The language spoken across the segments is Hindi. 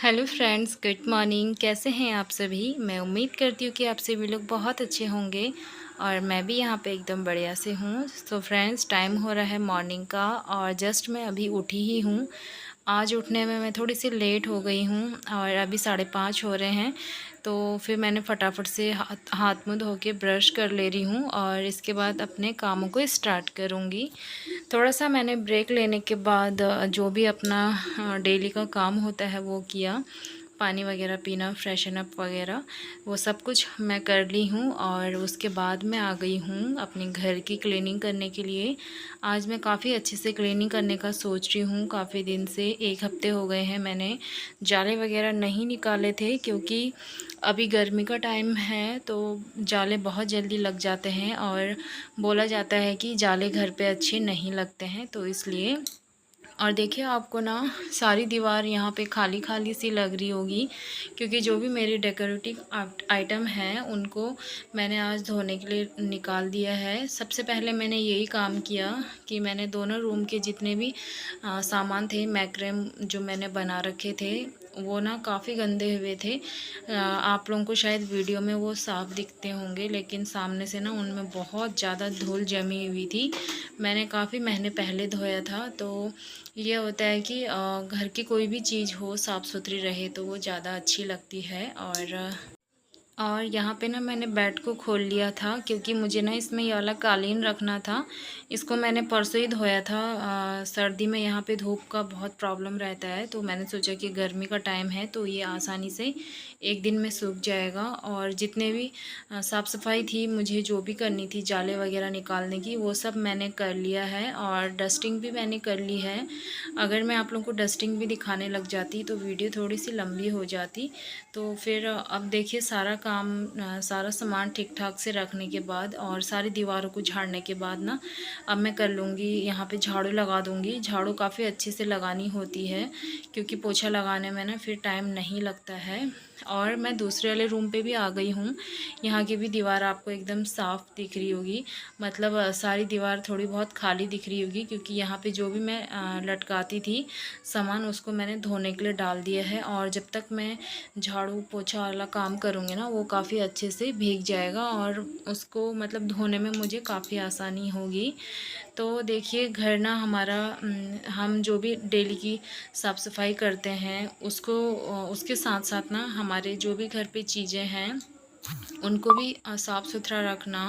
Hello friends, good morning. कैसे हैं आप सभी। मैं उम्मीद करती हूँ कि आप सभी लोग बहुत अच्छे होंगे और मैं भी यहाँ पे एकदम बढ़िया से हूँ। तो फ्रेंड्स, टाइम हो रहा है मॉर्निंग का और जस्ट मैं अभी उठी ही हूँ। आज उठने में मैं थोड़ी सी लेट हो गई हूँ और अभी 5:30 हो रहे हैं। तो फिर मैंने फटाफट से हाथ मुँह धो के ब्रश कर ले रही हूँ और इसके बाद अपने कामों को स्टार्ट करूँगी। थोड़ा सा मैंने ब्रेक लेने के बाद जो भी अपना डेली का काम होता है वो किया। पानी वगैरह पीना, फ्रेशन अप वगैरह वो सब कुछ मैं कर ली हूँ और उसके बाद मैं आ गई हूँ अपने घर की क्लीनिंग करने के लिए। आज मैं काफ़ी अच्छे से क्लीनिंग करने का सोच रही हूँ। काफ़ी दिन से 1 हफ्ते हो गए हैं मैंने जाले वगैरह नहीं निकाले थे, क्योंकि अभी गर्मी का टाइम है तो जाले बहुत जल्दी लग जाते हैं और बोला जाता है कि जाले घर पे अच्छे नहीं लगते हैं, तो इसलिए। और देखिए, आपको ना सारी दीवार यहाँ पे खाली खाली सी लग रही होगी, क्योंकि जो भी मेरे डेकोरेटिव आइटम हैं उनको मैंने आज धोने के लिए निकाल दिया है। सबसे पहले मैंने यही काम किया कि मैंने दोनों रूम के जितने भी सामान थे, मैक्रेम जो मैंने बना रखे थे, वो ना काफ़ी गंदे हुए थे। आप लोगों को शायद वीडियो में वो साफ़ दिखते होंगे, लेकिन सामने से ना उनमें बहुत ज़्यादा धूल जमी हुई थी। मैंने काफ़ी महीने पहले धोया था। तो ये होता है कि घर की कोई भी चीज़ हो साफ़ सुथरी रहे तो वो ज़्यादा अच्छी लगती है। और यहाँ पे ना मैंने बेड को खोल लिया था, क्योंकि मुझे ना इसमें ये वाला कालीन रखना था। इसको मैंने परसों ही धोया था। सर्दी में यहाँ पे धूप का बहुत प्रॉब्लम रहता है, तो मैंने सोचा कि गर्मी का टाइम है तो ये आसानी से एक दिन में सूख जाएगा। और जितने भी साफ़ सफाई थी, मुझे जो भी करनी थी जाले वगैरह निकालने की, वो सब मैंने कर लिया है और डस्टिंग भी मैंने कर ली है। अगर मैं आप लोगों को डस्टिंग भी दिखाने लग जाती तो वीडियो थोड़ी सी लंबी हो जाती। तो फिर अब देखिए, सारा काम सारा सामान ठीक ठाक से रखने के बाद और सारी दीवारों को झाड़ने के बाद ना अब मैं कर लूँगी, यहाँ पे झाड़ू लगा दूँगी। झाड़ू काफ़ी अच्छे से लगानी होती है, क्योंकि पोछा लगाने में ना फिर टाइम नहीं लगता है। और मैं दूसरे वाले रूम पे भी आ गई हूँ। यहाँ की भी दीवार आपको एकदम साफ़ दिख रही होगी, मतलब सारी दीवार थोड़ी बहुत खाली दिख रही होगी, क्योंकि यहाँ पे जो भी मैं लटकाती थी सामान, उसको मैंने धोने के लिए डाल दिया है। और जब तक मैं झाड़ू पोछा वाला काम करूँगी ना, वो काफ़ी अच्छे से भीग जाएगा और उसको मतलब धोने में मुझे काफ़ी आसानी होगी। तो देखिए, घर ना हमारा हम जो भी डेली की साफ़ सफाई करते हैं उसको उसके साथ साथ ना हमारे जो भी घर पे चीज़ें हैं उनको भी साफ़ सुथरा रखना,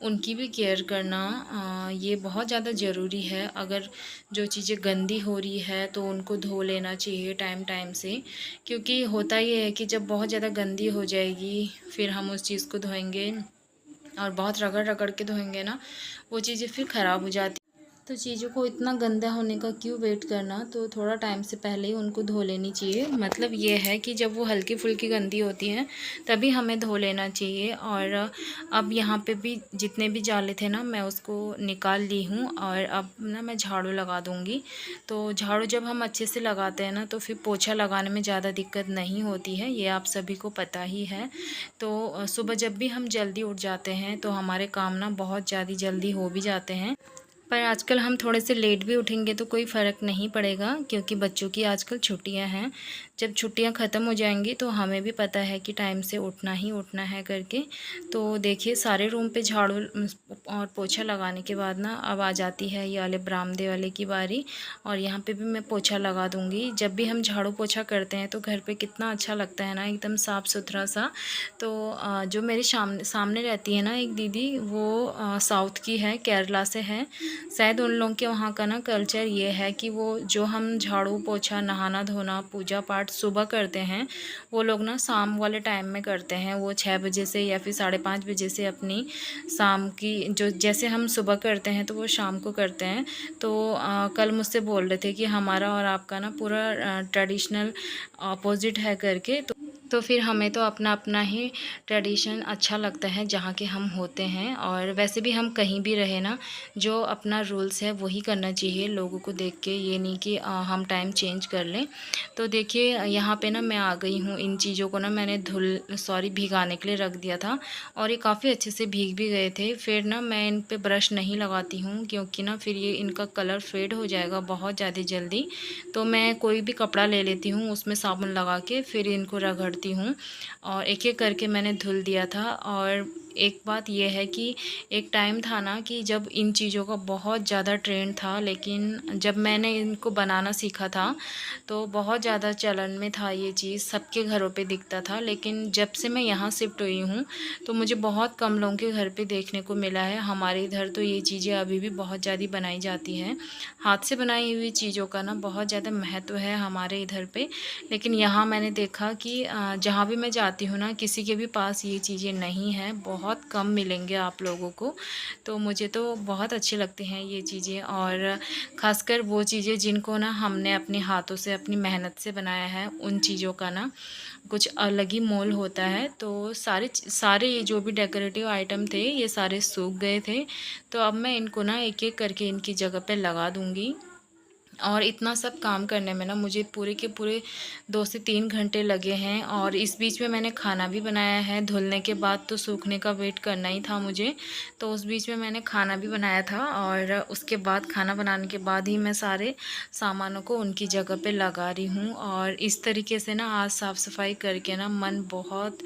उनकी भी केयर करना, ये बहुत ज़्यादा ज़रूरी है। अगर जो चीज़ें गंदी हो रही है तो उनको धो लेना चाहिए टाइम टाइम से, क्योंकि होता ये है कि जब बहुत ज़्यादा गंदी हो जाएगी फिर हम उस चीज़ को धोएंगे और बहुत रगड़ रगड़ के धोएंगे ना, वो चीज़ें फिर ख़राब हो जाती। तो चीज़ों को इतना गंदा होने का क्यों वेट करना, तो थोड़ा टाइम से पहले ही उनको धो लेनी चाहिए। मतलब ये है कि जब वो हल्की फुल्की गंदी होती हैं तभी हमें धो लेना चाहिए। और अब यहाँ पे भी जितने भी जाले थे ना, मैं उसको निकाल ली हूँ और अब ना मैं झाड़ू लगा दूँगी। तो झाड़ू जब हम अच्छे से लगाते हैं ना, तो फिर पोछा लगाने में ज़्यादा दिक्कत नहीं होती है, ये आप सभी को पता ही है। तो सुबह जब भी हम जल्दी उठ जाते हैं तो हमारे काम ना बहुत ज़्यादा जल्दी हो भी जाते हैं। पर आजकल हम थोड़े से लेट भी उठेंगे तो कोई फ़र्क नहीं पड़ेगा, क्योंकि बच्चों की आजकल छुट्टियां हैं। जब छुट्टियां ख़त्म हो जाएंगी तो हमें भी पता है कि टाइम से उठना ही उठना है करके। तो देखिए, सारे रूम पे झाड़ू और पोछा लगाने के बाद ना अब आ जाती है ये वाले बरामदे वाले की बारी। और यहाँ पे भी मैं पोछा लगा दूँगी। जब भी हम झाड़ू पोछा करते हैं तो घर पे कितना अच्छा लगता है ना, एकदम साफ़ सुथरा सा। तो जो मेरे सामने रहती है ना एक दीदी, वो साउथ की है, केरला से है। शायद उन लोगों के वहाँ का ना कल्चर ये है कि वो जो हम झाड़ू पोछा, नहाना धोना, पूजा पाठ सुबह करते हैं, वो लोग ना शाम वाले टाइम में करते हैं। वो 6 बजे से या फिर 5:30 बजे से अपनी शाम की, जो जैसे हम सुबह करते हैं तो वो शाम को करते हैं। तो कल मुझसे बोल रहे थे कि हमारा और आपका ना पूरा ट्रेडिशनल अपोजिट है करके। तो फिर हमें तो अपना अपना ही ट्रेडिशन अच्छा लगता है जहाँ के हम होते हैं। और वैसे भी हम कहीं भी रहे ना, जो अपना रूल्स है वही करना चाहिए लोगों को देख के, ये नहीं कि हम टाइम चेंज कर लें। तो देखिए यहाँ पे ना मैं आ गई हूँ। इन चीज़ों को ना मैंने भिगाने के लिए रख दिया था और ये काफ़ी अच्छे से भीग भी गए थे। फिर ना मैं इन पे ब्रश नहीं लगाती हूँ क्योंकि ना फिर ये इनका कलर फेड हो जाएगा बहुत ज़्यादा जल्दी। तो मैं कोई भी कपड़ा ले लेती हूँ, उसमें साबुन लगा के फिर इनको रगड़ती हूँ और एक एक करके मैंने धुल दिया था। और एक बात यह है कि एक टाइम था ना कि जब इन चीज़ों का बहुत ज़्यादा ट्रेंड था, लेकिन जब मैंने इनको बनाना सीखा था तो बहुत ज़्यादा चलन में था, ये चीज़ सबके घरों पे दिखता था। लेकिन जब से मैं यहाँ शिफ्ट हुई हूँ तो मुझे बहुत कम लोगों के घर पे देखने को मिला है। हमारे इधर तो ये चीज़ें अभी भी बहुत ज़्यादा बनाई जाती हैं। हाथ से बनाई हुई चीज़ों का ना बहुत ज़्यादा महत्व है हमारे इधर पे। लेकिन यहाँ मैंने देखा कि जहाँ भी मैं जाती हूँ ना, किसी के भी पास ये चीज़ें नहीं हैं, बहुत कम मिलेंगे आप लोगों को। तो मुझे तो बहुत अच्छी लगती हैं ये चीज़ें, और ख़ासकर वो चीज़ें जिनको ना हमने अपने हाथों से अपनी मेहनत से बनाया है, उन चीज़ों का ना कुछ अलग ही मोल होता है। तो सारे ये जो भी डेकोरेटिव आइटम थे ये सारे सूख गए थे। तो अब मैं इनको ना एक एक करके इनकी जगह पे लगा दूँगी। और इतना सब काम करने में ना मुझे पूरे के पूरे 2 से 3 घंटे लगे हैं। और इस बीच में मैंने खाना भी बनाया है। धुलने के बाद तो सूखने का वेट करना ही था मुझे, तो उस बीच में मैंने खाना भी बनाया था। और उसके बाद खाना बनाने के बाद ही मैं सारे सामानों को उनकी जगह पे लगा रही हूँ। और इस तरीके से ना आज साफ़ सफाई करके ना मन बहुत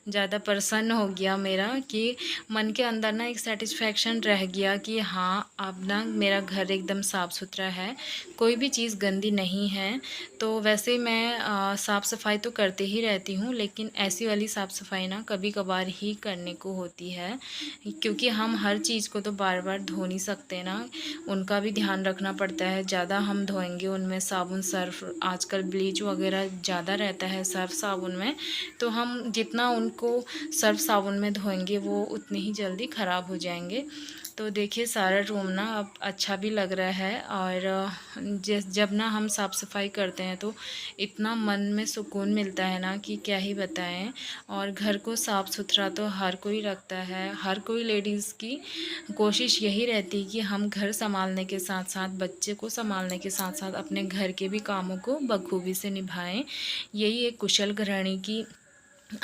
ज़्यादा प्रसन्न हो गया मेरा, कि मन के अंदर ना एक सेटिस्फेक्शन रह गया कि हाँ, अब ना मेरा घर एकदम साफ़ सुथरा है, कोई भी चीज़ गंदी नहीं है। तो वैसे मैं साफ़ सफाई तो करते ही रहती हूँ, लेकिन ऐसी वाली साफ़ सफाई ना कभी कभार ही करने को होती है, क्योंकि हम हर चीज़ को तो बार बार धो नहीं सकते ना, उनका भी ध्यान रखना पड़ता है। ज़्यादा हम धोएंगे उनमें साबुन सर्फ, आजकल ब्लीच वगैरह ज़्यादा रहता है सर्फ साबुन में, तो हम जितना उनको सर्फ साबुन में धोएंगे वो उतनी ही जल्दी ख़राब हो जाएंगे। तो देखिए सारा रूम ना अब अच्छा भी लग रहा है। और जब ना हम साफ़ सफाई करते हैं तो इतना मन में सुकून मिलता है ना कि क्या ही बताएं। और घर को साफ़ सुथरा तो हर कोई रखता है, हर कोई लेडीज़ की कोशिश यही रहती है कि हम घर संभालने के साथ साथ, बच्चे को संभालने के साथ साथ अपने घर के भी कामों को बखूबी से निभाएं। यही एक कुशल गृहिणी की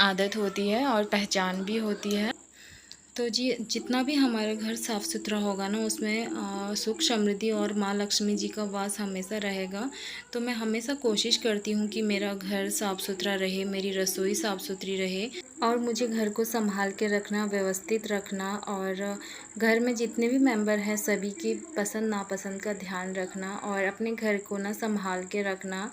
आदत होती है और पहचान भी होती है। तो जी जितना भी हमारा घर साफ़ सुथरा होगा ना, उसमें सुख समृद्धि और माँ लक्ष्मी जी का वास हमेशा रहेगा। तो मैं हमेशा कोशिश करती हूँ कि मेरा घर साफ़ सुथरा रहे, मेरी रसोई साफ़ सुथरी रहे, और मुझे घर को संभाल के रखना, व्यवस्थित रखना, और घर में जितने भी मेंबर हैं सभी की पसंद नापसंद का ध्यान रखना, और अपने घर को ना संभाल के रखना,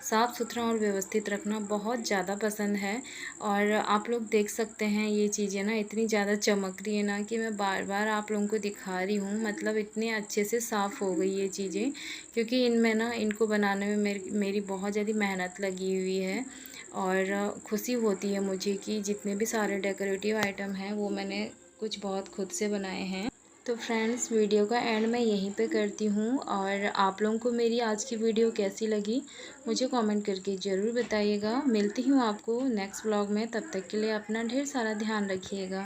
साफ़ सुथरा और व्यवस्थित रखना बहुत ज़्यादा पसंद है। और आप लोग देख सकते हैं ये चीज़ें ना इतनी ज़्यादा चमक रही है ना कि मैं बार बार आप लोगों को दिखा रही हूँ। मतलब इतने अच्छे से साफ़ हो गई ये चीज़ें, क्योंकि इनमें ना इनको बनाने में मेरी बहुत ज़्यादा मेहनत लगी हुई है। और खुशी होती है मुझे कि जितने भी सारे डेकोरेटिव आइटम हैं वो मैंने कुछ बहुत खुद से बनाए हैं। तो फ्रेंड्स वीडियो का एंड मैं यहीं पे करती हूँ। और आप लोगों को मेरी आज की वीडियो कैसी लगी मुझे कमेंट करके ज़रूर बताइएगा। मिलती हूँ आपको नेक्स्ट व्लॉग में, तब तक के लिए अपना ढेर सारा ध्यान रखिएगा।